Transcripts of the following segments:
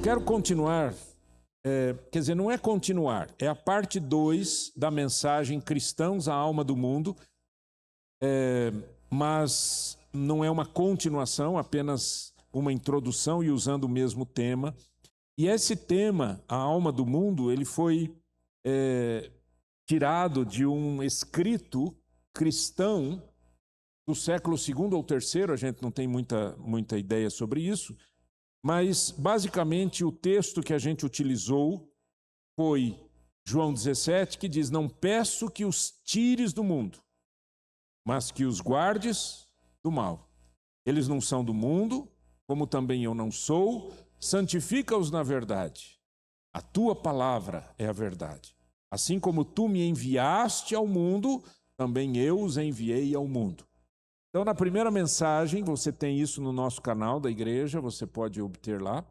quero continuar, quer dizer, não é continuar, é a parte 2 da mensagem Cristãos, a alma do mundo, mas não é uma continuação, apenas uma introdução e usando o mesmo tema. E esse tema, a alma do mundo, ele foi tirado de um escrito cristão do século II ou III, a gente não tem muita ideia sobre isso, mas basicamente o texto que a gente utilizou foi João 17, que diz: não peço que os tires do mundo, mas que os guardes do mal. Eles não são do mundo, como também eu não sou, santifica-os na verdade. A tua palavra é a verdade. Assim como tu me enviaste ao mundo, também eu os enviei ao mundo. Então, na primeira mensagem, você tem isso no nosso canal da igreja, você pode obter lá.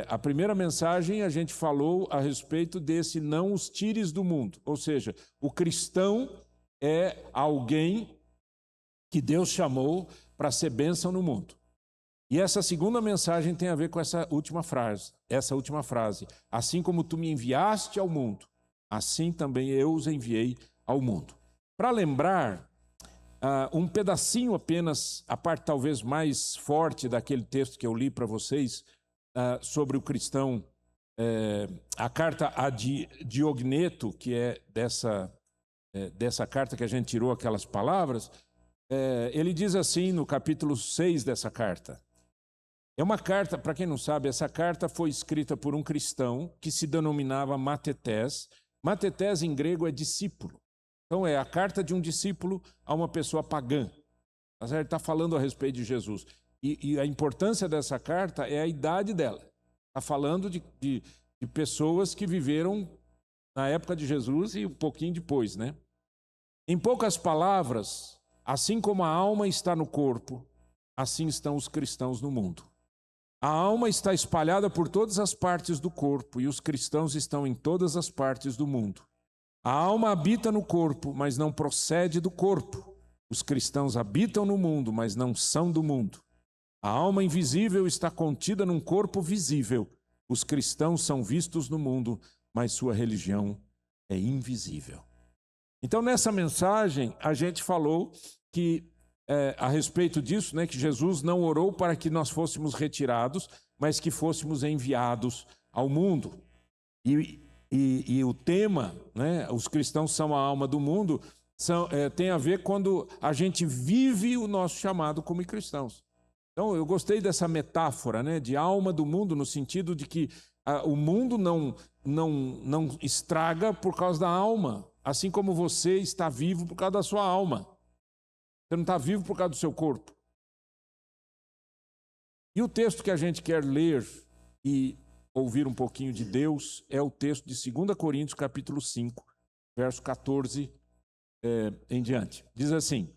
A primeira mensagem a gente falou a respeito desse não os tires do mundo. Ou seja, o cristão é alguém que Deus chamou para ser bênção no mundo. E essa segunda mensagem tem a ver com essa última frase. Assim como tu me enviaste ao mundo, assim também eu os enviei ao mundo. Para lembrar, um pedacinho apenas, a parte talvez mais forte daquele texto que eu li para vocês, sobre o cristão, a carta a Diogneto, que é dessa carta que a gente tirou aquelas palavras, ele diz assim no capítulo 6 dessa carta. É uma carta, para quem não sabe, essa carta foi escrita por um cristão que se denominava Matetés. Matetés em grego é discípulo. Então é a carta de um discípulo a uma pessoa pagã. Ele está falando a respeito de Jesus. E a importância dessa carta é a idade dela. Está falando de pessoas que viveram na época de Jesus e um pouquinho depois, né? Em poucas palavras, assim como a alma está no corpo, assim estão os cristãos no mundo. A alma está espalhada por todas as partes do corpo e os cristãos estão em todas as partes do mundo. A alma habita no corpo, mas não procede do corpo. Os cristãos habitam no mundo, mas não são do mundo. A alma invisível está contida num corpo visível. Os cristãos são vistos no mundo, mas sua religião é invisível. Então, nessa mensagem, a gente falou que a respeito disso, né, que Jesus não orou para que nós fôssemos retirados, mas que fôssemos enviados ao mundo. E o tema, né, os cristãos são a alma do mundo, tem a ver quando a gente vive o nosso chamado como cristãos. Então, eu gostei dessa metáfora, né, de alma do mundo, no sentido de que o mundo não estraga por causa da alma, assim como você está vivo por causa da sua alma. Você não está vivo por causa do seu corpo. E o texto que a gente quer ler e ouvir um pouquinho de Deus é o texto de 2 Coríntios, capítulo 5, verso 14 em diante. Diz assim: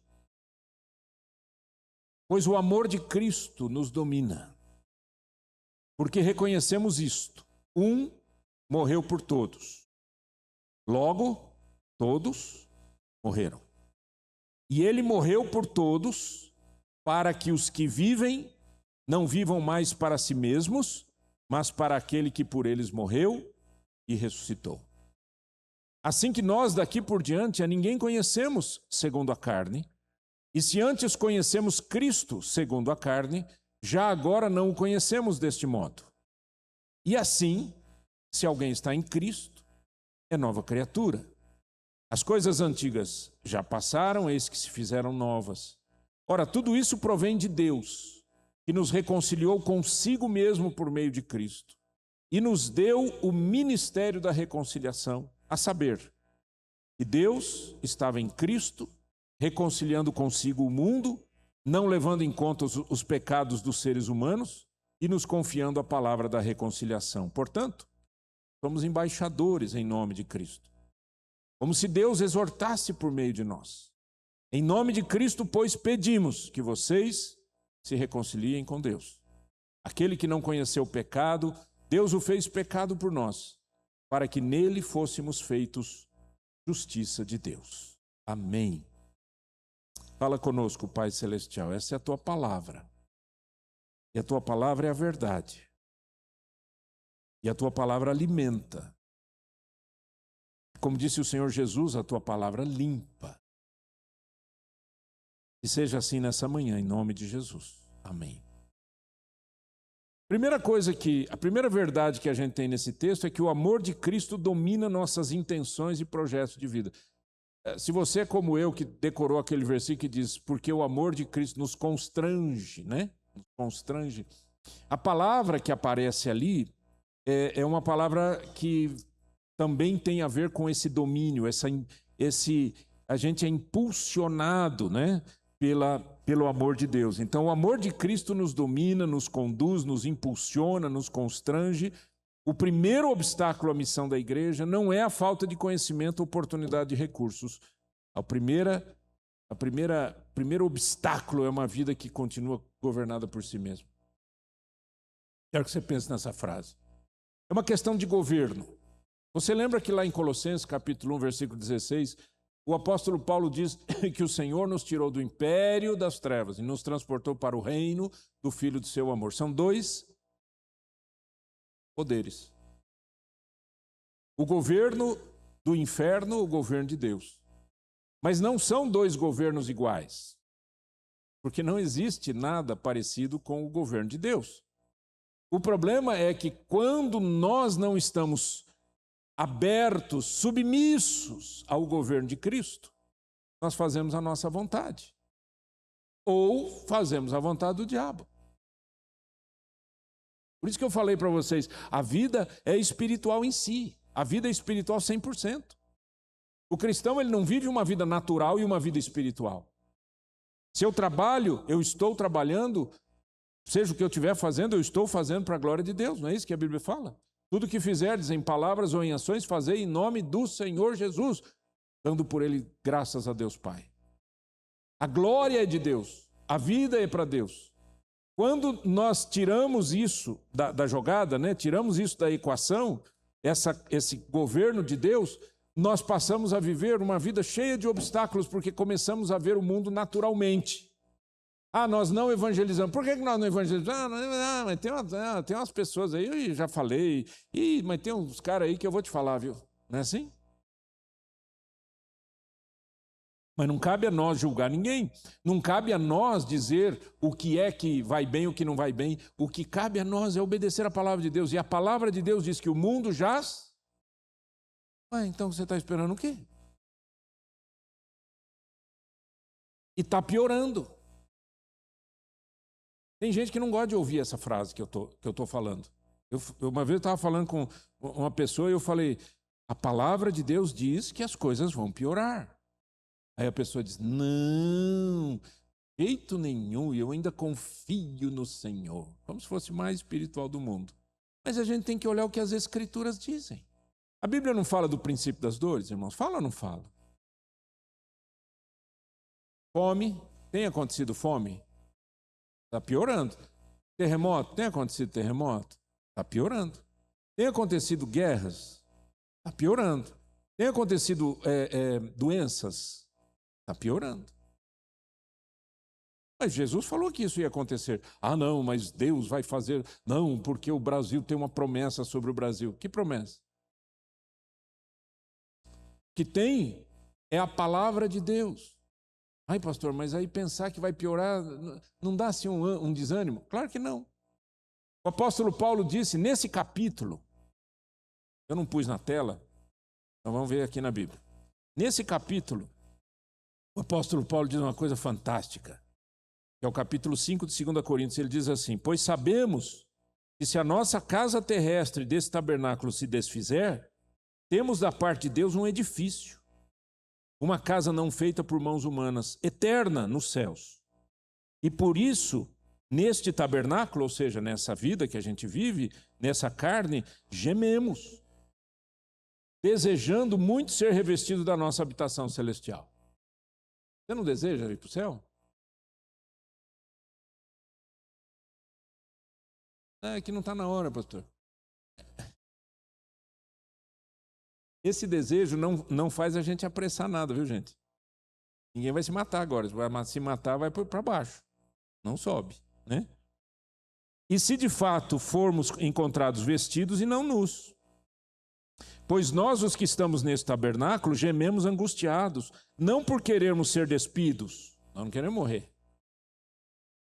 pois o amor de Cristo nos domina, porque reconhecemos isto: um morreu por todos, logo todos morreram. E ele morreu por todos, para que os que vivem não vivam mais para si mesmos, mas para aquele que por eles morreu e ressuscitou. Assim que nós daqui por diante a ninguém conhecemos segundo a carne, e se antes conhecemos Cristo segundo a carne, já agora não o conhecemos deste modo. E assim, se alguém está em Cristo, é nova criatura. As coisas antigas já passaram, eis que se fizeram novas. Ora, tudo isso provém de Deus, que nos reconciliou consigo mesmo por meio de Cristo, e nos deu o ministério da reconciliação, a saber, que Deus estava em Cristo, reconciliando consigo o mundo, não levando em conta os pecados dos seres humanos, e nos confiando a palavra da reconciliação. Portanto, somos embaixadores em nome de Cristo, como se Deus exortasse por meio de nós. Em nome de Cristo, pois, pedimos que vocês se reconciliem com Deus. Aquele que não conheceu o pecado, Deus o fez pecado por nós, para que nele fôssemos feitos justiça de Deus. Amém. Fala conosco, Pai Celestial, essa é a tua palavra. E a tua palavra é a verdade. E a tua palavra alimenta. Como disse o Senhor Jesus, a tua palavra limpa. E seja assim nessa manhã, em nome de Jesus. Amém. A primeira verdade que a gente tem nesse texto é que o amor de Cristo domina nossas intenções e projetos de vida. Se você é como eu, que decorou aquele versículo que diz, porque o amor de Cristo nos constrange, né? Nos constrange. A palavra que aparece ali é uma palavra que também tem a ver com esse domínio, a gente é impulsionado, né? Pelo amor de Deus. Então, o amor de Cristo nos domina, nos conduz, nos impulsiona, nos constrange. O primeiro obstáculo à missão da igreja não é a falta de conhecimento, oportunidade de recursos. Primeiro obstáculo é uma vida que continua governada por si mesma. Quero que você pense nessa frase. É uma questão de governo. Você lembra que lá em Colossenses, capítulo 1, versículo 16, o apóstolo Paulo diz que o Senhor nos tirou do império das trevas e nos transportou para o reino do Filho do seu amor. São dois poderes. O governo do inferno, o governo de Deus. Mas não são dois governos iguais. Porque não existe nada parecido com o governo de Deus. O problema é que quando nós não estamos abertos, submissos ao governo de Cristo, nós fazemos a nossa vontade. Ou fazemos a vontade do diabo. Por isso que eu falei para vocês, a vida é espiritual em si. A vida é espiritual 100%. O cristão, ele não vive uma vida natural e uma vida espiritual. Se eu trabalho, eu estou trabalhando, seja o que eu estiver fazendo, eu estou fazendo para a glória de Deus. Não é isso que a Bíblia fala? Tudo que fizerdes em palavras ou em ações, fazei em nome do Senhor Jesus, dando por ele graças a Deus Pai. A glória é de Deus, a vida é para Deus. Quando nós tiramos isso da jogada, né? Tiramos isso da equação, esse governo de Deus, nós passamos a viver uma vida cheia de obstáculos, porque começamos a ver o mundo naturalmente. Nós não evangelizamos. Por que nós não evangelizamos? Mas tem umas pessoas aí, eu já falei, mas tem uns caras aí que eu vou te falar, viu? Não é assim? Mas não cabe a nós julgar ninguém. Não cabe a nós dizer o que é que vai bem, o que não vai bem. O que cabe a nós é obedecer a palavra de Deus. E a palavra de Deus diz que o mundo jaz. Então você está esperando o quê? E está piorando. Tem gente que não gosta de ouvir essa frase que eu tô falando. Uma vez eu estava falando com uma pessoa e eu falei, a palavra de Deus diz que as coisas vão piorar. Aí a pessoa diz, não, de jeito nenhum, eu ainda confio no Senhor. Como se fosse o mais espiritual do mundo. Mas a gente tem que olhar o que as Escrituras dizem. A Bíblia não fala do princípio das dores, irmãos? Fala ou não fala? Fome, tem acontecido fome? Está piorando. Terremoto, tem acontecido terremoto? Está piorando. Tem acontecido guerras? Está piorando. Tem acontecido doenças? Está piorando. Mas Jesus falou que isso ia acontecer. Não, mas Deus vai fazer. Não, porque o Brasil tem uma promessa sobre o Brasil. Que promessa? O que tem é a palavra de Deus. Pastor, mas aí pensar que vai piorar, não dá assim um desânimo? Claro que não. O apóstolo Paulo disse nesse capítulo, eu não pus na tela, então vamos ver aqui na Bíblia. Nesse capítulo, o apóstolo Paulo diz uma coisa fantástica, que é o capítulo 5 de 2 Coríntios, ele diz assim, pois sabemos que se a nossa casa terrestre desse tabernáculo se desfizer, temos da parte de Deus um edifício, uma casa não feita por mãos humanas, eterna nos céus. E por isso, neste tabernáculo, ou seja, nessa vida que a gente vive, nessa carne, gememos, desejando muito ser revestido da nossa habitação celestial. Você não deseja ir para o céu? É que não está na hora, pastor. Esse desejo não faz a gente apressar nada, viu, gente? Ninguém vai se matar agora. Se matar, vai para baixo. Não sobe, né? E se de fato formos encontrados vestidos e não nus. Pois nós, os que estamos nesse tabernáculo, gememos angustiados, não por querermos ser despidos, nós não queremos morrer,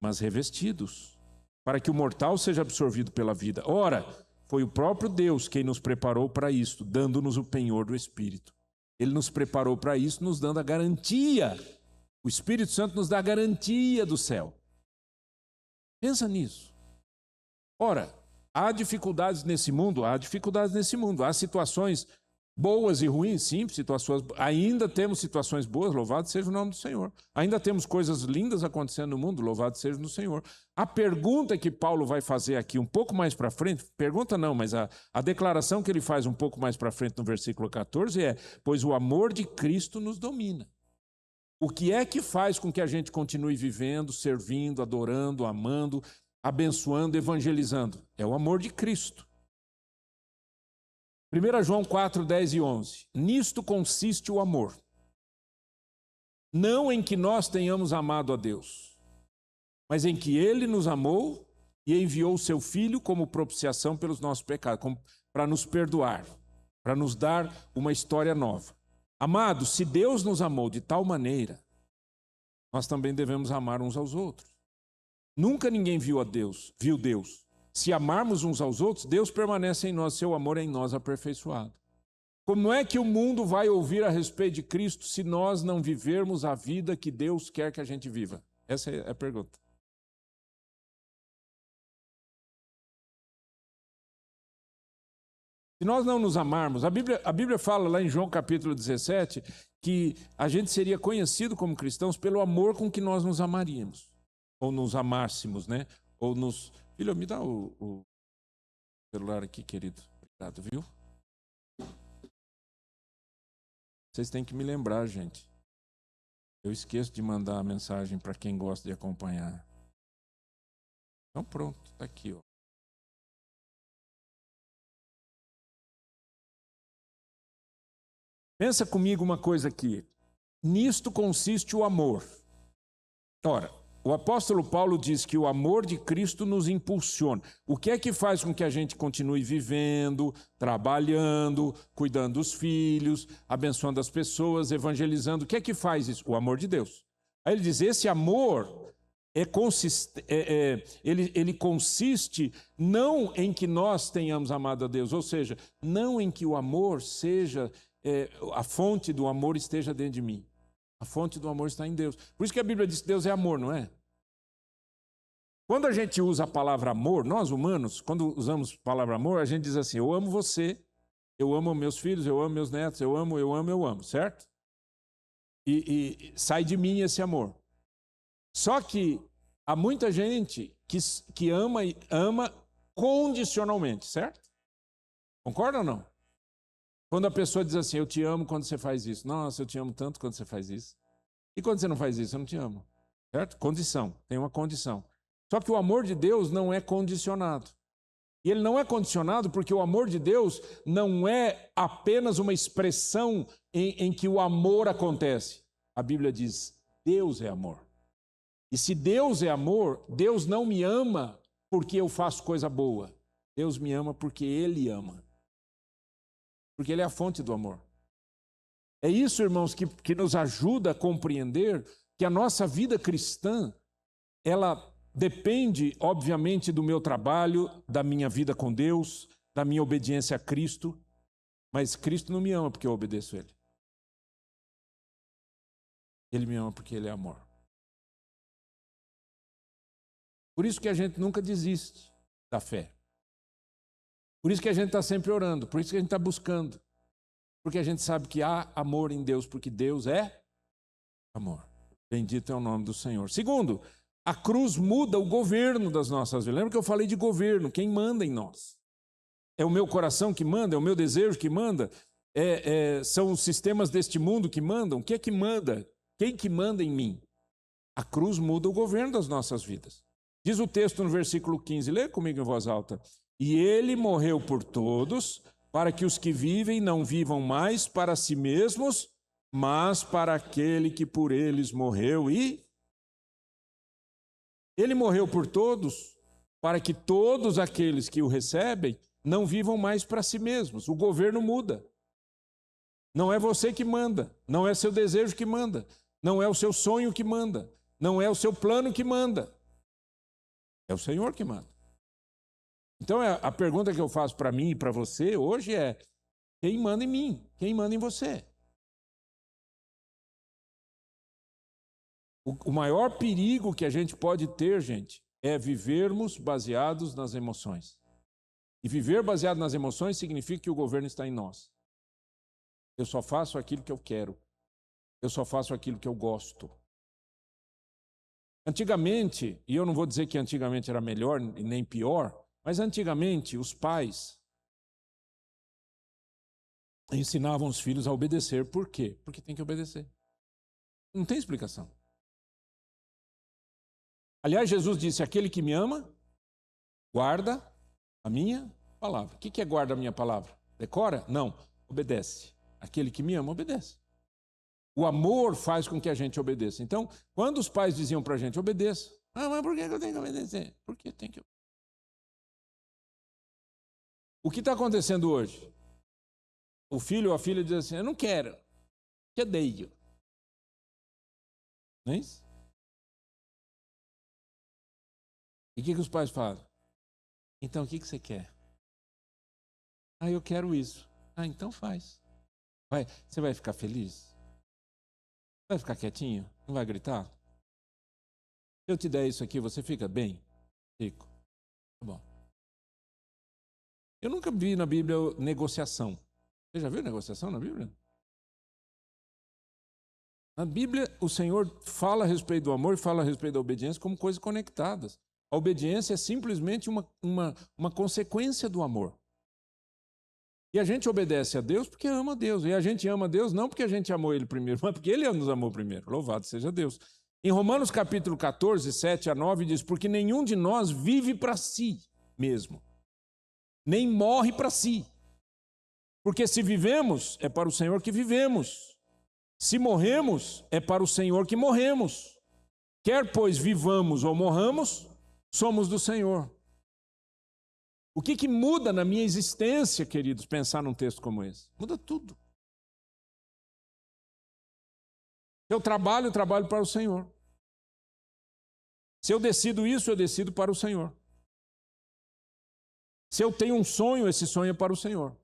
mas revestidos, para que o mortal seja absorvido pela vida. Ora, foi o próprio Deus quem nos preparou para isto, dando-nos o penhor do Espírito. Ele nos preparou para isso, nos dando a garantia. O Espírito Santo nos dá a garantia do céu. Pensa nisso. Ora, há dificuldades nesse mundo? Há dificuldades nesse mundo. Há situações boas e ruins? Sim, situações. Ainda temos situações boas, louvado seja o nome do Senhor. Ainda temos coisas lindas acontecendo no mundo, louvado seja o Senhor. A pergunta que Paulo vai fazer aqui um pouco mais para frente, pergunta não, mas a declaração que ele faz um pouco mais para frente no versículo 14 é: pois o amor de Cristo nos domina. O que é que faz com que a gente continue vivendo, servindo, adorando, amando, abençoando, evangelizando? É o amor de Cristo. 1 João 4, 10 e 11. Nisto consiste o amor. Não em que nós tenhamos amado a Deus, mas em que Ele nos amou e enviou o Seu Filho como propiciação pelos nossos pecados, para nos perdoar, para nos dar uma história nova. Amados, se Deus nos amou de tal maneira, nós também devemos amar uns aos outros. Nunca ninguém viu Deus. Se amarmos uns aos outros, Deus permanece em nós, seu amor é em nós aperfeiçoado. Como é que o mundo vai ouvir a respeito de Cristo se nós não vivermos a vida que Deus quer que a gente viva? Essa é a pergunta. Se nós não nos amarmos, a Bíblia fala lá em João capítulo 17 que a gente seria conhecido como cristãos pelo amor com que nós nos amaríamos. Ou nos amássemos, né? Ou nos... Filho, me dá o celular aqui, querido. Obrigado, viu? Vocês têm que me lembrar, gente. Eu esqueço de mandar a mensagem para quem gosta de acompanhar. Então pronto, está aqui, ó. Pensa comigo uma coisa aqui. Nisto consiste o amor. Ora, o apóstolo Paulo diz que o amor de Cristo nos impulsiona. O que é que faz com que a gente continue vivendo, trabalhando, cuidando dos filhos, abençoando as pessoas, evangelizando? O que é que faz isso? O amor de Deus. Aí ele diz, esse amor ele consiste não em que nós tenhamos amado a Deus, ou seja, não em que o amor seja, a fonte do amor esteja dentro de mim. A fonte do amor está em Deus. Por isso que a Bíblia diz que Deus é amor, não é? Quando a gente usa a palavra amor, nós humanos, quando usamos a palavra amor, a gente diz assim, eu amo você, eu amo meus filhos, eu amo meus netos, eu amo, certo? E sai de mim esse amor. Só que há muita gente que ama condicionalmente, certo? Concorda ou não? Quando a pessoa diz assim, eu te amo quando você faz isso. Nossa, eu te amo tanto quando você faz isso. E quando você não faz isso, eu não te amo. Certo? Condição, tem uma condição. Só que o amor de Deus não é condicionado. E ele não é condicionado porque o amor de Deus não é apenas uma expressão em que o amor acontece. A Bíblia diz, Deus é amor. E se Deus é amor, Deus não me ama porque eu faço coisa boa. Deus me ama porque Ele ama. Porque Ele é a fonte do amor. É isso, irmãos, que nos ajuda a compreender que a nossa vida cristã, ela depende, obviamente, do meu trabalho, da minha vida com Deus, da minha obediência a Cristo, mas Cristo não me ama porque eu obedeço a Ele. Ele me ama porque Ele é amor. Por isso que a gente nunca desiste da fé. Por isso que a gente está sempre orando, por isso que a gente está buscando. Porque a gente sabe que há amor em Deus, porque Deus é amor. Bendito é o nome do Senhor. Segundo, a cruz muda o governo das nossas vidas. Lembra que eu falei de governo? Quem manda em nós? É o meu coração que manda? É o meu desejo que manda? São os sistemas deste mundo que mandam? O que é que manda? Quem que manda em mim? A cruz muda o governo das nossas vidas. Diz o texto no versículo 15, lê comigo em voz alta. E Ele morreu por todos, para que os que vivem não vivam mais para si mesmos, mas para aquele que por eles morreu. E Ele morreu por todos, para que todos aqueles que o recebem não vivam mais para si mesmos. O governo muda. Não é você que manda, não é seu desejo que manda, não é o seu sonho que manda, não é o seu plano que manda. É o Senhor que manda. Então a pergunta que eu faço para mim e para você hoje é: quem manda em mim? Quem manda em você? O maior perigo que a gente pode ter, gente, é vivermos baseados nas emoções. E viver baseado nas emoções significa que o governo está em nós. Eu só faço aquilo que eu quero. Eu só faço aquilo que eu gosto. Antigamente, e eu não vou dizer que antigamente era melhor e nem pior, mas antigamente os pais ensinavam os filhos a obedecer. Por quê? Porque tem que obedecer. Não tem explicação. Aliás, Jesus disse: aquele que me ama, guarda a minha palavra. O que é guarda a minha palavra? Decora? Não, obedece. Aquele que me ama, obedece. O amor faz com que a gente obedeça. Então, quando os pais diziam para a gente: obedeça. Ah, mas por que eu tenho que obedecer? Porque tem que. O que está acontecendo hoje? O filho ou a filha diz assim: eu não quero, te odeio. Não é isso? E o que os pais falam? Então, o que você quer? Ah, eu quero isso. Ah, então faz. Você vai ficar feliz? Vai ficar quietinho? Não vai gritar? Se eu te der isso aqui, você fica bem? Fico. Tá bom. Eu nunca vi na Bíblia negociação. Você já viu negociação na Bíblia? Na Bíblia, o Senhor fala a respeito do amor e fala a respeito da obediência como coisas conectadas. A obediência é simplesmente uma consequência do amor. E a gente obedece a Deus porque ama a Deus. E a gente ama a Deus não porque a gente amou Ele primeiro, mas porque Ele nos amou primeiro. Louvado seja Deus. Em Romanos capítulo 14, 7 a 9, diz: porque nenhum de nós vive para si mesmo, nem morre para si. Porque se vivemos, é para o Senhor que vivemos. Se morremos, é para o Senhor que morremos. Quer, pois, vivamos ou morramos, somos do Senhor. O que muda na minha existência, queridos, pensar num texto como esse? Muda tudo. Se eu trabalho para o Senhor. Se eu decido isso, eu decido para o Senhor. Se eu tenho um sonho, esse sonho é para o Senhor.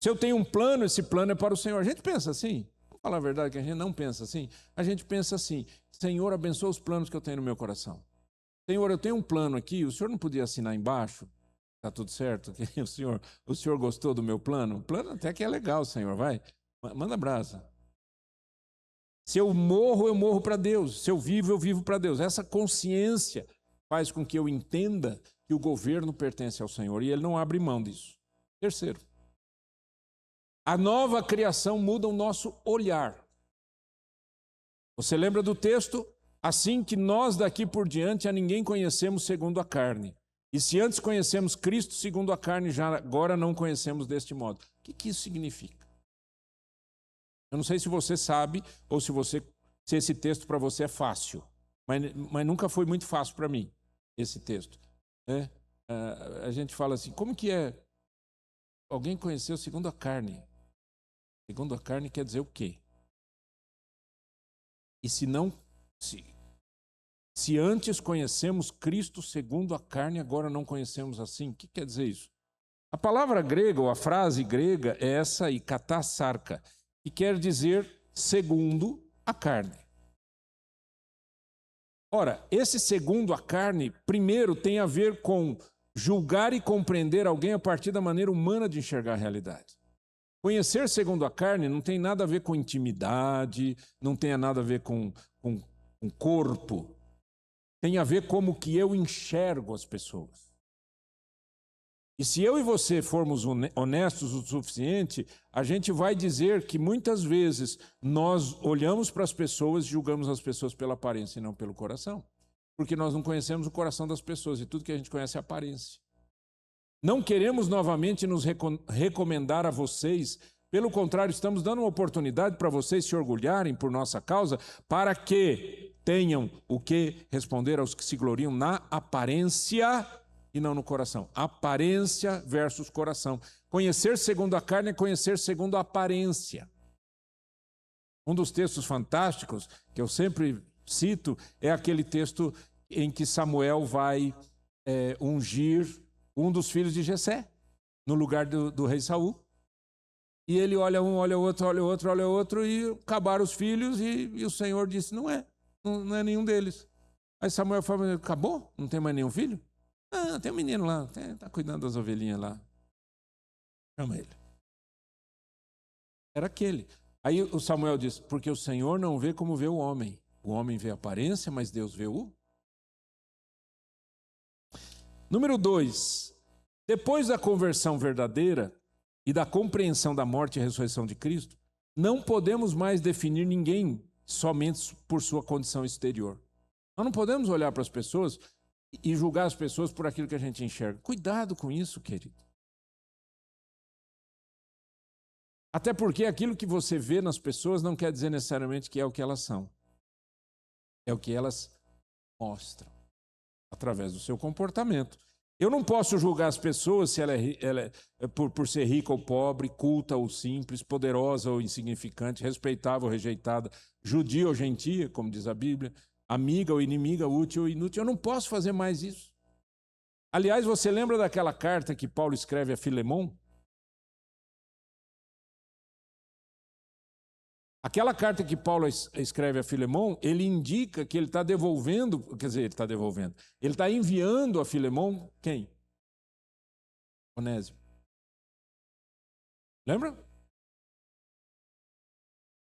Se eu tenho um plano, esse plano é para o Senhor. A gente pensa assim. Vamos falar a verdade que a gente não pensa assim. A gente pensa assim: Senhor, abençoa os planos que eu tenho no meu coração. Senhor, eu tenho um plano aqui, o Senhor não podia assinar embaixo? Está tudo certo? O senhor gostou do meu plano? O plano até que é legal, Senhor, vai. Manda brasa. Se eu morro para Deus. Se eu vivo para Deus. Essa consciência faz com que eu entenda que o governo pertence ao Senhor e Ele não abre mão disso. Terceiro, a nova criação muda o nosso olhar. Você lembra do texto? Assim que nós daqui por diante a ninguém conhecemos segundo a carne. E se antes conhecemos Cristo segundo a carne, já agora não conhecemos deste modo. O que isso significa? Eu não sei se você sabe ou se esse texto para você é fácil. Mas nunca foi muito fácil para mim, esse texto. Né? A gente fala assim: como que é? Alguém conheceu segundo a carne. Segundo a carne quer dizer o quê? E se antes conhecemos Cristo segundo a carne, agora não conhecemos assim, o que quer dizer isso? A palavra grega, ou a frase grega, é essa aí, katassarka, que quer dizer segundo a carne. Ora, esse segundo a carne, primeiro tem a ver com julgar e compreender alguém a partir da maneira humana de enxergar a realidade. Conhecer segundo a carne não tem nada a ver com intimidade, não tem nada a ver com corpo. Tem a ver como que eu enxergo as pessoas. E se eu e você formos honestos o suficiente, a gente vai dizer que muitas vezes nós olhamos para as pessoas e julgamos as pessoas pela aparência e não pelo coração. Porque nós não conhecemos o coração das pessoas e tudo que a gente conhece é aparência. Não queremos novamente nos recomendar a vocês Pelo contrário, estamos dando uma oportunidade para vocês se orgulharem por nossa causa, para que tenham o que responder aos que se gloriam na aparência e não no coração. Aparência versus coração. Conhecer segundo a carne é conhecer segundo a aparência. Um dos textos fantásticos que eu sempre cito é aquele texto em que Samuel vai ungir um dos filhos de Jessé no lugar do rei Saul. E ele olha um, olha o outro, olha o outro, olha o outro, e acabaram os filhos, e o Senhor disse, não é nenhum deles. Aí Samuel falou, acabou? Não tem mais nenhum filho? Ah, tem um menino lá, está cuidando das ovelhinhas lá. Chama ele. Era aquele. Aí o Samuel disse, porque o Senhor não vê como vê o homem. O homem vê a aparência, mas Deus vê o... Número 2. Depois da conversão verdadeira e da compreensão da morte e ressurreição de Cristo, não podemos mais definir ninguém somente por sua condição exterior. Nós não podemos olhar para as pessoas e julgar as pessoas por aquilo que a gente enxerga. Cuidado com isso, querido. Até porque aquilo que você vê nas pessoas não quer dizer necessariamente que é o que elas são. É o que elas mostram, através do seu comportamento. Eu não posso julgar as pessoas se ela é por ser rica ou pobre, culta ou simples, poderosa ou insignificante, respeitável ou rejeitada, judia ou gentia, como diz a Bíblia, amiga ou inimiga, útil ou inútil. Eu não posso fazer mais isso. Aliás, você lembra daquela carta que Paulo escreve a Filemon? Aquela carta que Paulo escreve a Filemon, ele indica que ele está devolvendo, quer dizer, ele está devolvendo, ele está enviando a Filemon quem? Onésimo. Lembra?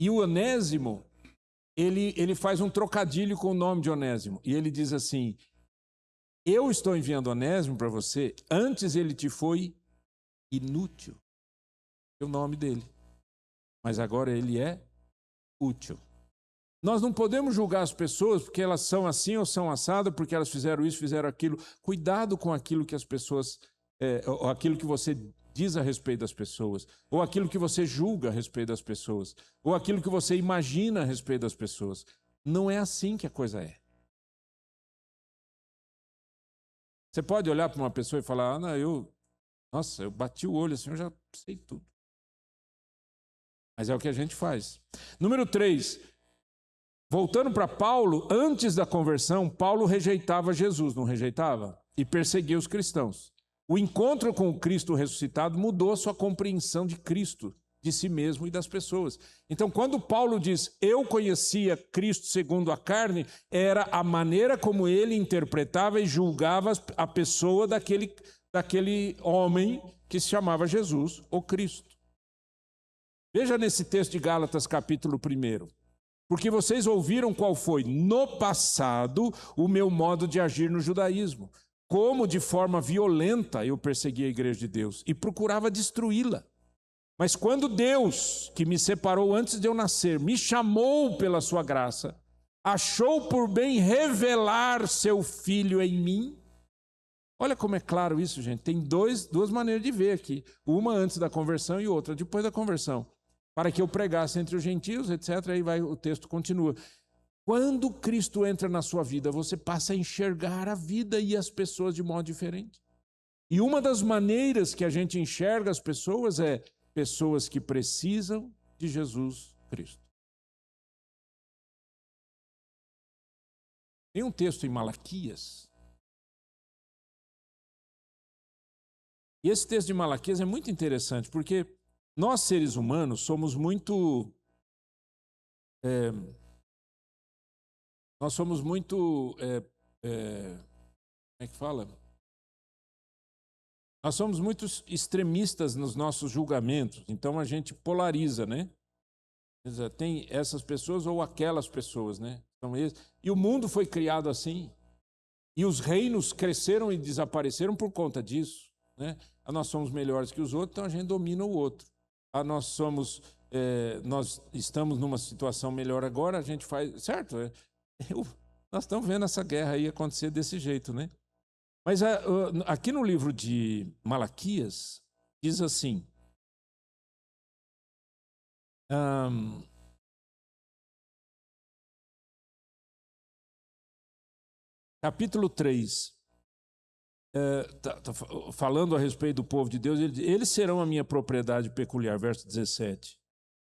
E o Onésimo, ele faz um trocadilho com o nome de Onésimo, e ele diz assim, eu estou enviando Onésimo para você, antes ele te foi inútil, é o nome dele, mas agora ele é útil. Nós não podemos julgar as pessoas porque elas são assim ou são assadas, porque elas fizeram isso, fizeram aquilo. Cuidado com aquilo que as pessoas, ou aquilo que você diz a respeito das pessoas, ou aquilo que você julga a respeito das pessoas, ou aquilo que você imagina a respeito das pessoas. Não é assim que a coisa é. Você pode olhar para uma pessoa e falar, nossa, eu bati o olho assim, eu já sei tudo. Mas é o que a gente faz. Número 3, voltando para Paulo, antes da conversão, Paulo rejeitava Jesus, não rejeitava? E perseguia os cristãos. O encontro com o Cristo ressuscitado mudou a sua compreensão de Cristo, de si mesmo e das pessoas. Então, quando Paulo diz, eu conhecia Cristo segundo a carne, era a maneira como ele interpretava e julgava a pessoa daquele homem que se chamava Jesus, ou Cristo. Veja nesse texto de Gálatas, capítulo 1. Porque vocês ouviram qual foi, no passado, o meu modo de agir no judaísmo. Como, de forma violenta, eu perseguia a igreja de Deus e procurava destruí-la. Mas quando Deus, que me separou antes de eu nascer, me chamou pela sua graça, achou por bem revelar seu Filho em mim. Olha como é claro isso, gente. Tem duas maneiras de ver aqui. Uma antes da conversão e outra depois da conversão. Para que eu pregasse entre os gentios, etc. Aí o texto continua. Quando Cristo entra na sua vida, você passa a enxergar a vida e as pessoas de modo diferente. E uma das maneiras que a gente enxerga as pessoas é pessoas que precisam de Jesus Cristo. Tem um texto em Malaquias. E esse texto de Malaquias é muito interessante, porque nós, seres humanos, somos muito... como é que fala? Nós somos muito extremistas nos nossos julgamentos, então a gente polariza, né? Tem essas pessoas ou aquelas pessoas, né? E o mundo foi criado assim, e os reinos cresceram e desapareceram por conta disso, né? Nós somos melhores que os outros, então a gente domina o outro. Nós estamos numa situação melhor agora, a gente faz... Certo? Nós estamos vendo essa guerra aí acontecer desse jeito, né? Mas aqui no livro de Malaquias, diz assim, Capítulo 3, falando a respeito do povo de Deus, ele diz, eles serão a minha propriedade peculiar, verso 17.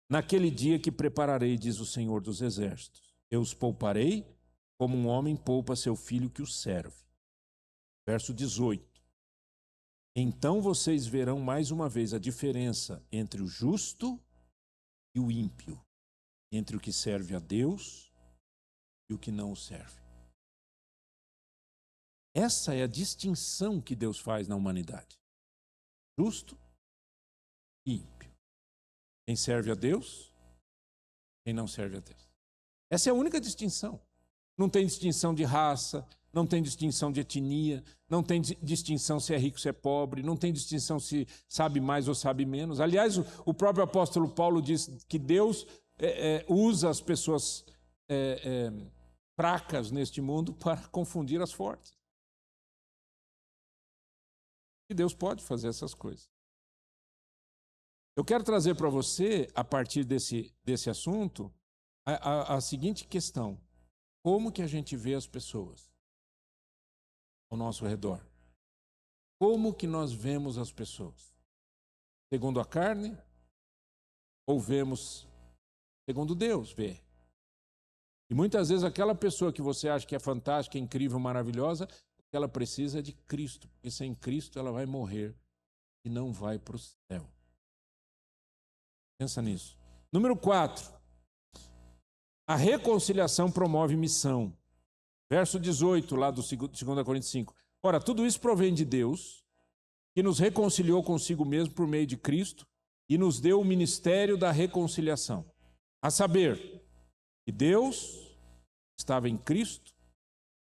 Naquele dia que prepararei, diz o Senhor dos Exércitos, eu os pouparei como um homem poupa seu filho que o serve. Verso 18. Então vocês verão mais uma vez a diferença entre o justo e o ímpio, entre o que serve a Deus e o que não o serve. Essa é a distinção que Deus faz na humanidade. Justo e ímpio. Quem serve a Deus, quem não serve a Deus. Essa é a única distinção. Não tem distinção de raça, não tem distinção de etnia, não tem distinção se é rico, se é pobre, não tem distinção se sabe mais ou sabe menos. Aliás, o próprio apóstolo Paulo diz que Deus usa as pessoas fracas neste mundo para confundir as fortes. E Deus pode fazer essas coisas. Eu quero trazer para você, a partir desse assunto, a seguinte questão. Como que a gente vê as pessoas ao nosso redor? Como que nós vemos as pessoas? Segundo a carne? Ou vemos segundo Deus vê? E muitas vezes aquela pessoa que você acha que é fantástica, incrível, maravilhosa, ela precisa de Cristo, porque sem Cristo ela vai morrer e não vai para o céu. Pensa nisso. Número 4. A reconciliação promove missão. Verso 18, lá do 2 Coríntios 5. Ora, tudo isso provém de Deus, que nos reconciliou consigo mesmo por meio de Cristo e nos deu o ministério da reconciliação. A saber, que Deus estava em Cristo,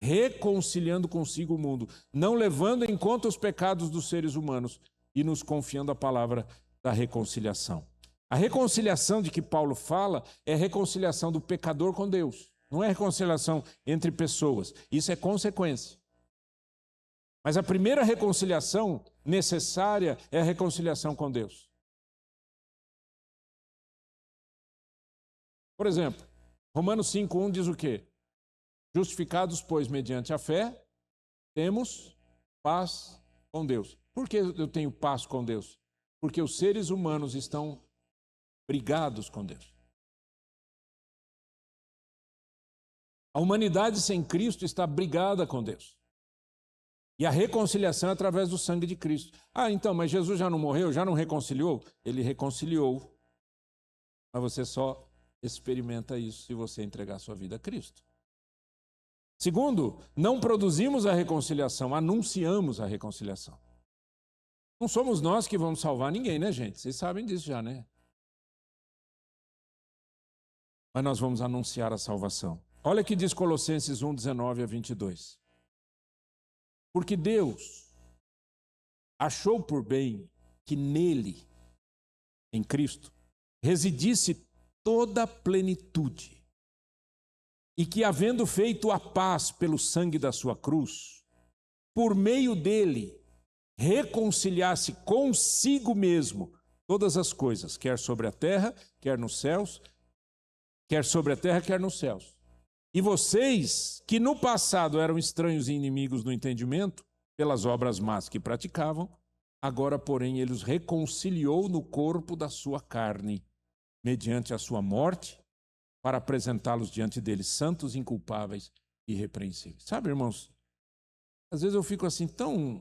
reconciliando consigo o mundo, não levando em conta os pecados dos seres humanos e nos confiando a palavra da reconciliação. A reconciliação de que Paulo fala é a reconciliação do pecador com Deus. Não é reconciliação entre pessoas. Isso é consequência. Mas a primeira reconciliação necessária é a reconciliação com Deus. Por exemplo, Romanos 5:1 diz o quê? Justificados, pois, mediante a fé, temos paz com Deus. Por que eu tenho paz com Deus? Porque os seres humanos estão brigados com Deus. A humanidade sem Cristo está brigada com Deus. E a reconciliação é através do sangue de Cristo. Ah, então, mas Jesus já não morreu, já não reconciliou? Ele reconciliou. Mas você só experimenta isso se você entregar sua vida a Cristo. Segundo, não produzimos a reconciliação, anunciamos a reconciliação. Não somos nós que vamos salvar ninguém, né, gente? Vocês sabem disso já, né? Mas nós vamos anunciar a salvação. Olha o que diz Colossenses 1:19-22. Porque Deus achou por bem que nele, em Cristo, residisse toda a plenitude, e que, havendo feito a paz pelo sangue da sua cruz, por meio dele, reconciliasse consigo mesmo todas as coisas, quer sobre a terra, quer nos céus, quer sobre a terra, quer nos céus. E vocês, que no passado eram estranhos e inimigos no entendimento, pelas obras más que praticavam, agora, porém, ele os reconciliou no corpo da sua carne, mediante a sua morte, para apresentá-los diante dele santos, inculpáveis e irrepreensíveis. Sabe, irmãos, às vezes eu fico assim tão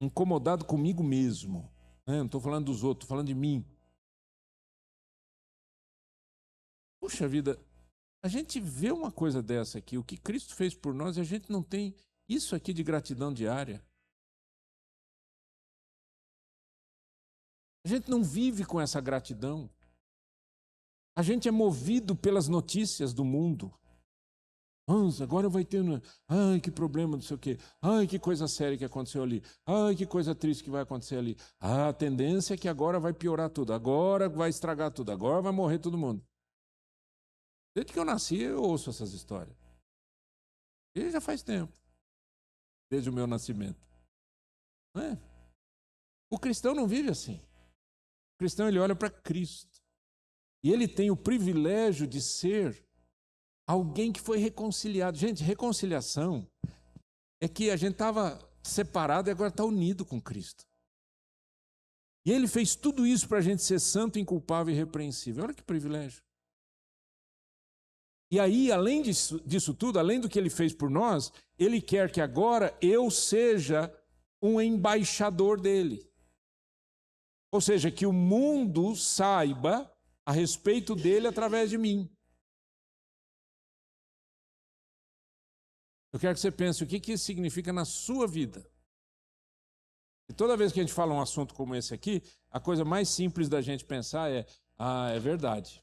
incomodado comigo mesmo. Né? Não estou falando dos outros, estou falando de mim. Puxa vida, a gente vê uma coisa dessa aqui, o que Cristo fez por nós, e a gente não tem isso aqui de gratidão diária. A gente não vive com essa gratidão. A gente é movido pelas notícias do mundo. Nossa, agora vai ter... Ai, que problema, não sei o quê. Ai, que coisa séria que aconteceu ali. Ai, que coisa triste que vai acontecer ali. Ah, a tendência é que agora vai piorar tudo. Agora vai estragar tudo. Agora vai morrer todo mundo. Desde que eu nasci, eu ouço essas histórias. E já faz tempo. Desde o meu nascimento. Não é? O cristão não vive assim. O cristão, ele olha para Cristo. E ele tem o privilégio de ser alguém que foi reconciliado. Gente, reconciliação é que a gente estava separado e agora está unido com Cristo. E ele fez tudo isso para a gente ser santo, inculpável e irrepreensível. Olha que privilégio. E aí, além disso tudo, além do que ele fez por nós, ele quer que agora eu seja um embaixador dele. Ou seja, que o mundo saiba a respeito dele através de mim. Eu quero que você pense o que isso significa na sua vida. E toda vez que a gente fala um assunto como esse aqui, a coisa mais simples da gente pensar é: é verdade.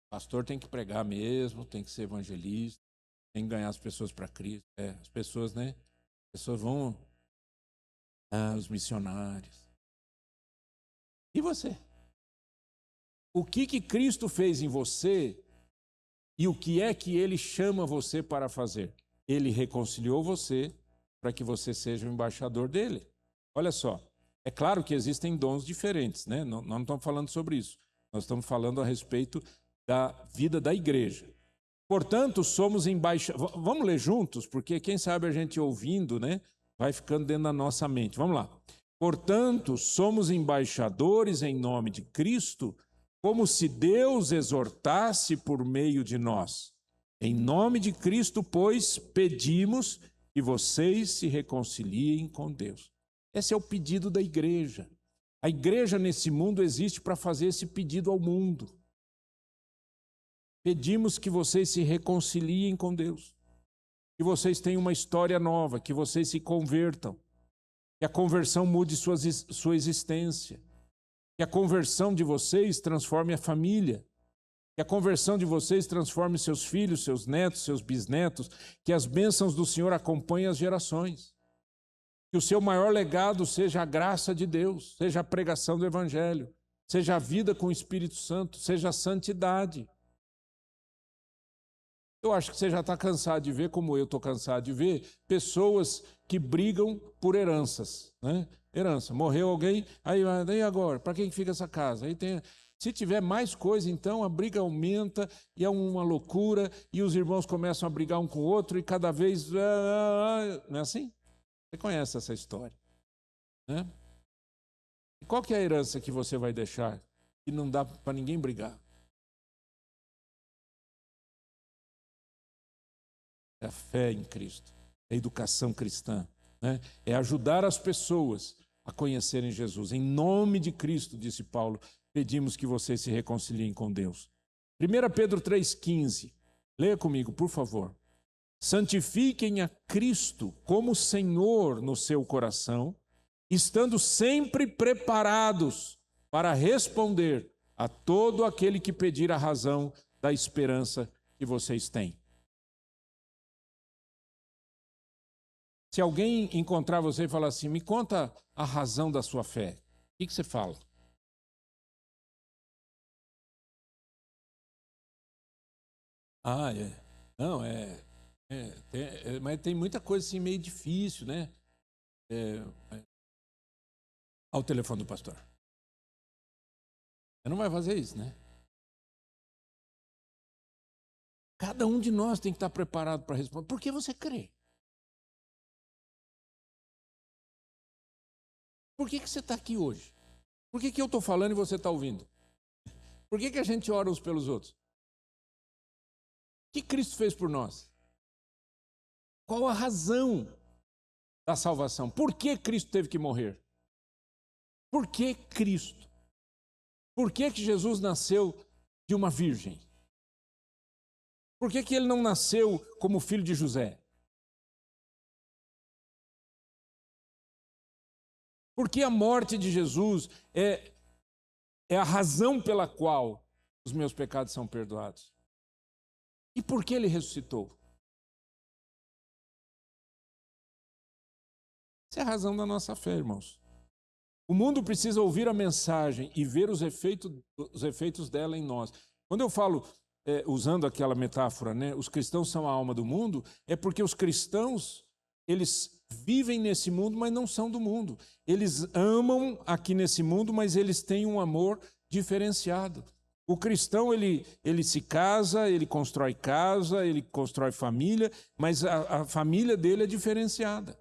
O pastor tem que pregar mesmo, tem que ser evangelista, tem que ganhar as pessoas para Cristo. As pessoas, né? As pessoas vão... os missionários. E você? O que Cristo fez em você e o que é que Ele chama você para fazer? Ele reconciliou você para que você seja o embaixador dele. Olha só, é claro que existem dons diferentes, né? Nós não estamos falando sobre isso. Nós estamos falando a respeito da vida da igreja. Portanto, somos embaixadores... Vamos ler juntos, porque quem sabe a gente ouvindo, né, vai ficando dentro da nossa mente. Vamos lá. Portanto, somos embaixadores em nome de Cristo, como se Deus exortasse por meio de nós. Em nome de Cristo, pois, pedimos que vocês se reconciliem com Deus. Esse é o pedido da igreja. A igreja nesse mundo existe para fazer esse pedido ao mundo. Pedimos que vocês se reconciliem com Deus, que vocês tenham uma história nova, que vocês se convertam, que a conversão mude sua existência, que a conversão de vocês transforme a família, que a conversão de vocês transforme seus filhos, seus netos, seus bisnetos, que as bênçãos do Senhor acompanhem as gerações, que o seu maior legado seja a graça de Deus, seja a pregação do Evangelho, seja a vida com o Espírito Santo, seja a santidade. Eu acho que você já está cansado de ver, como eu estou cansado de ver, pessoas que brigam por heranças, né? Herança, morreu alguém, aí agora, para quem fica essa casa? Aí tem... Se tiver mais coisa, então a briga aumenta e é uma loucura e os irmãos começam a brigar um com o outro e cada vez... Não é assim? Você conhece essa história, né? E qual que é a herança que você vai deixar que não dá para ninguém brigar? É a fé em Cristo, é a educação cristã, né? É ajudar as pessoas a conhecerem Jesus. Em nome de Cristo, disse Paulo, pedimos que vocês se reconciliem com Deus. 1 Pedro 3,15, leia comigo, por favor. Santifiquem a Cristo como Senhor no seu coração, estando sempre preparados para responder a todo aquele que pedir a razão da esperança que vocês têm. Se alguém encontrar você e falar assim, me conta a razão da sua fé, o que você fala? Não, mas tem muita coisa assim meio difícil, né? Ao telefone do pastor. Você não vai fazer isso, né? Cada um de nós tem que estar preparado para responder. Por que você crê? Por que você está aqui hoje? Por que eu estou falando e você está ouvindo? Por que a gente ora uns pelos outros? O que Cristo fez por nós? Qual a razão da salvação? Por que Cristo teve que morrer? Por que Cristo? Por que Jesus nasceu de uma virgem? Por que ele não nasceu como filho de José? Porque a morte de Jesus é a razão pela qual os meus pecados são perdoados. E por que ele ressuscitou? Essa é a razão da nossa fé, irmãos. O mundo precisa ouvir a mensagem e ver os efeitos dela em nós. Quando eu falo, usando aquela metáfora, né, os cristãos são a alma do mundo, é porque os cristãos, eles vivem nesse mundo, mas não são do mundo. Eles amam aqui nesse mundo, mas eles têm um amor diferenciado. O cristão, ele se casa, ele constrói casa, ele constrói família, mas a família dele é diferenciada.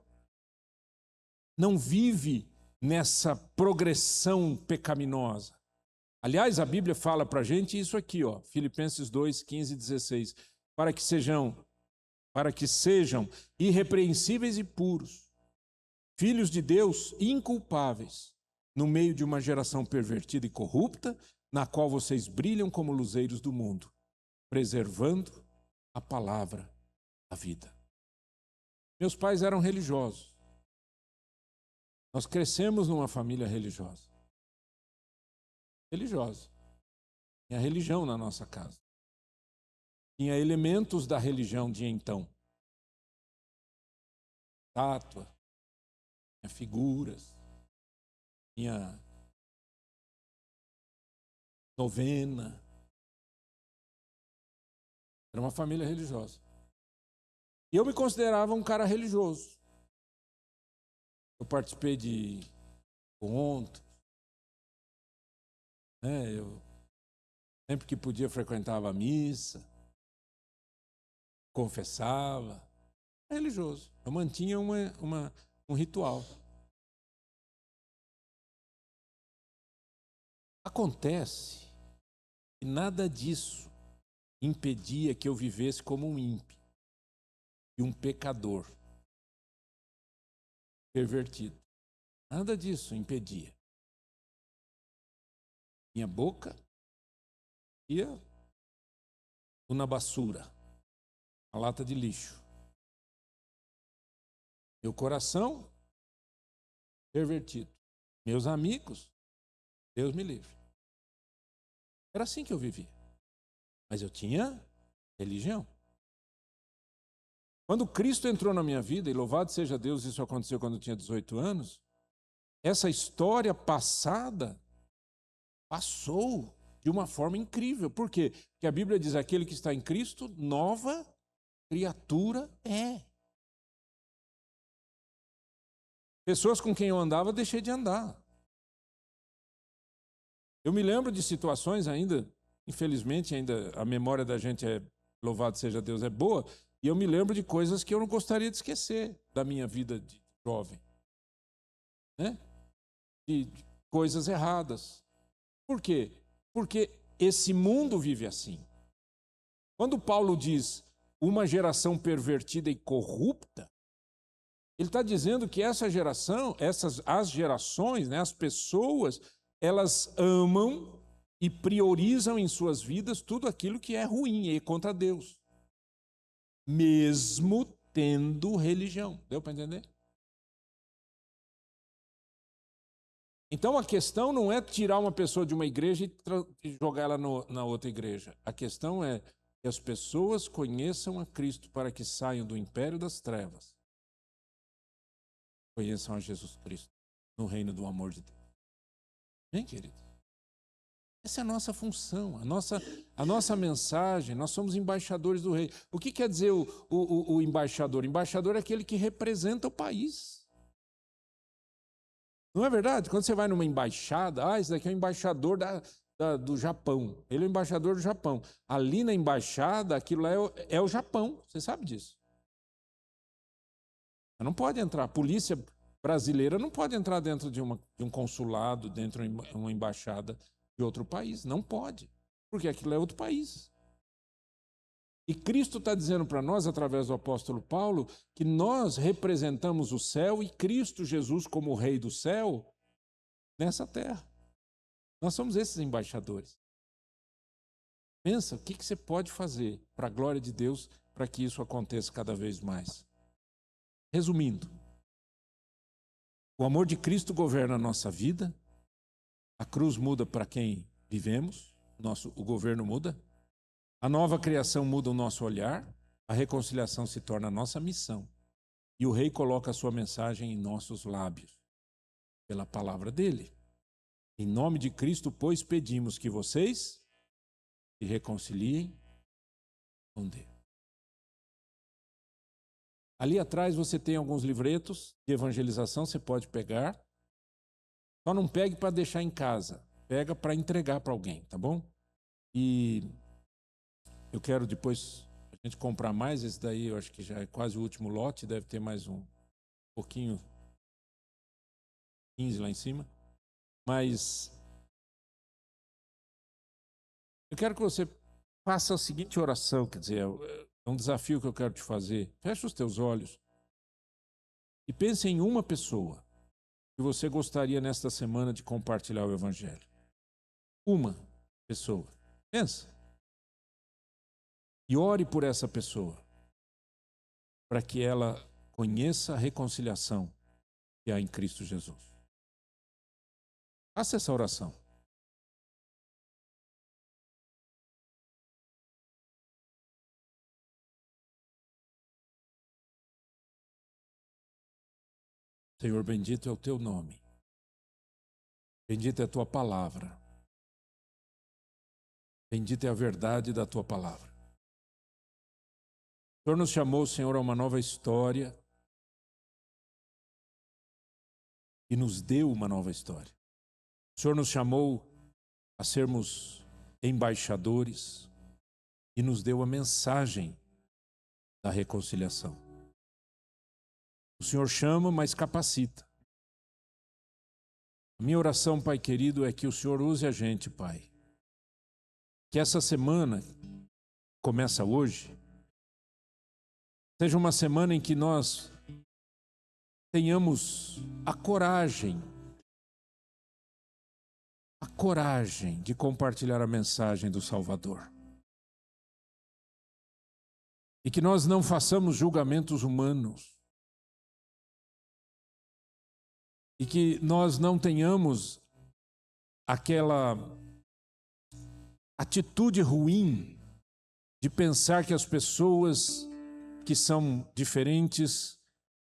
Não vive nessa progressão pecaminosa. Aliás, a Bíblia fala para a gente isso aqui, ó, Filipenses 2, 15 e 16, para que sejam irrepreensíveis e puros, filhos de Deus inculpáveis, no meio de uma geração pervertida e corrupta, na qual vocês brilham como luzeiros do mundo, preservando a palavra da vida. Meus pais eram religiosos. Nós crescemos numa família religiosa. Religiosa. Tinha religião na nossa casa. Tinha elementos da religião de então. Estátua, tinha figuras, tinha novena. Era uma família religiosa. E eu me considerava um cara religioso. Eu participei de encontros. Eu sempre que podia frequentava a missa, confessava. Religioso. Eu mantinha um ritual. Acontece que nada disso impedia que eu vivesse como um ímpio e um pecador pervertido. Nada disso impedia. Minha boca ia na basura, a lata de lixo. Meu coração pervertido. Meus amigos, Deus me livre. Era assim que eu vivia. Mas eu tinha religião. Quando Cristo entrou na minha vida, e louvado seja Deus, isso aconteceu quando eu tinha 18 anos, essa história passada passou de uma forma incrível. Por quê? Porque a Bíblia diz: aquele que está em Cristo, nova criatura é. Pessoas com quem eu andava, deixei de andar. Eu me lembro de situações ainda, infelizmente, ainda a memória da gente louvado seja Deus, é boa, e eu me lembro de coisas que eu não gostaria de esquecer da minha vida de jovem. De coisas erradas. Por quê? Porque esse mundo vive assim. Quando Paulo diz uma geração pervertida e corrupta, ele está dizendo que essa geração, as gerações, as pessoas, elas amam e priorizam em suas vidas tudo aquilo que é ruim e contra Deus, mesmo tendo religião. Deu para entender? Então a questão não é tirar uma pessoa de uma igreja e jogar ela na outra igreja. A questão é que as pessoas conheçam a Cristo para que saiam do império das trevas. Conheçam a Jesus Cristo no reino do amor de Deus. Bem, querido? Essa é a nossa função, a nossa mensagem. Nós somos embaixadores do rei. O que quer dizer o embaixador? O embaixador é aquele que representa o país. Não é verdade? Quando você vai numa embaixada, esse daqui é o embaixador do Japão. Ele é o embaixador do Japão. Ali na embaixada, aquilo lá é o Japão. Você sabe disso. Você não pode entrar. A polícia brasileira não pode entrar dentro de um consulado, dentro de uma embaixada de outro país. Não pode. Porque aquilo é outro país. E Cristo está dizendo para nós, através do apóstolo Paulo, que nós representamos o céu e Cristo Jesus como o Rei do céu nessa terra. Nós somos esses embaixadores. Pensa, o que você pode fazer para a glória de Deus para que isso aconteça cada vez mais? Resumindo, o amor de Cristo governa a nossa vida, a cruz muda para quem vivemos, o governo muda, a nova criação muda o nosso olhar, a reconciliação se torna a nossa missão e o Rei coloca a sua mensagem em nossos lábios, pela palavra dele. Em nome de Cristo, pois, pedimos que vocês se reconciliem com Deus. Ali atrás você tem alguns livretos de evangelização, você pode pegar. Só não pegue para deixar em casa, pega para entregar para alguém, tá bom? E eu quero depois a gente comprar mais, esse daí eu acho que já é quase o último lote, deve ter mais um pouquinho, 15 lá em cima. Mas eu quero que você faça a seguinte oração, quer dizer, é um desafio que eu quero te fazer. Feche os teus olhos e pense em uma pessoa que você gostaria nesta semana de compartilhar o Evangelho. Uma pessoa. Pensa. E ore por essa pessoa, para que ela conheça a reconciliação que há em Cristo Jesus. Faça essa oração. Senhor, bendito é o teu nome. Bendita é a tua palavra. Bendita é a verdade da tua palavra. O Senhor nos chamou, Senhor, a uma nova história e nos deu uma nova história. O Senhor nos chamou a sermos embaixadores e nos deu a mensagem da reconciliação. O Senhor chama, mas capacita. A minha oração, Pai querido, é que o Senhor use a gente, Pai. Que essa semana, que começa hoje, seja uma semana em que nós tenhamos a coragem de compartilhar a mensagem do Salvador. E que nós não façamos julgamentos humanos. E que nós não tenhamos aquela atitude ruim de pensar que as pessoas que são diferentes,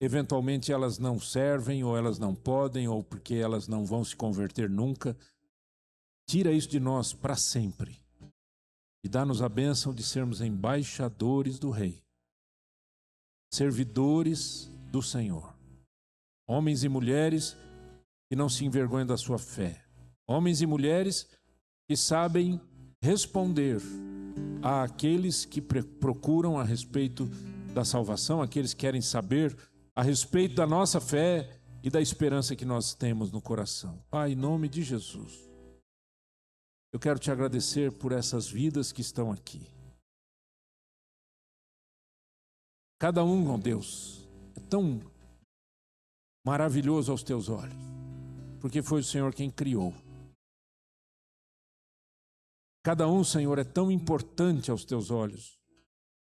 eventualmente elas não servem, ou elas não podem, ou porque elas não vão se converter nunca. Tira isso de nós para sempre. E dá-nos a bênção de sermos embaixadores do Rei, servidores do Senhor. Homens e mulheres que não se envergonham da sua fé. Homens e mulheres que sabem responder àqueles que procuram a respeito da salvação, aqueles que querem saber a respeito da nossa fé e da esperança que nós temos no coração. Pai, em nome de Jesus, eu quero te agradecer por essas vidas que estão aqui. Cada um, ó Deus, é tão maravilhoso aos teus olhos, porque foi o Senhor quem criou. Cada um, Senhor, é tão importante aos teus olhos,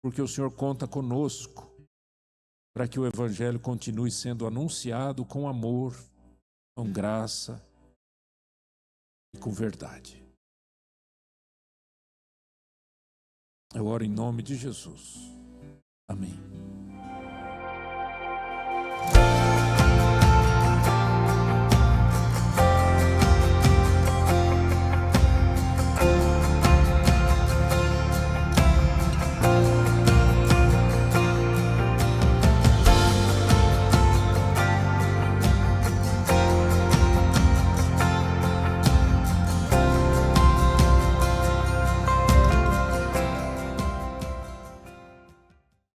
porque o Senhor conta conosco para que o Evangelho continue sendo anunciado com amor, com graça e com verdade. Eu oro em nome de Jesus. Amém.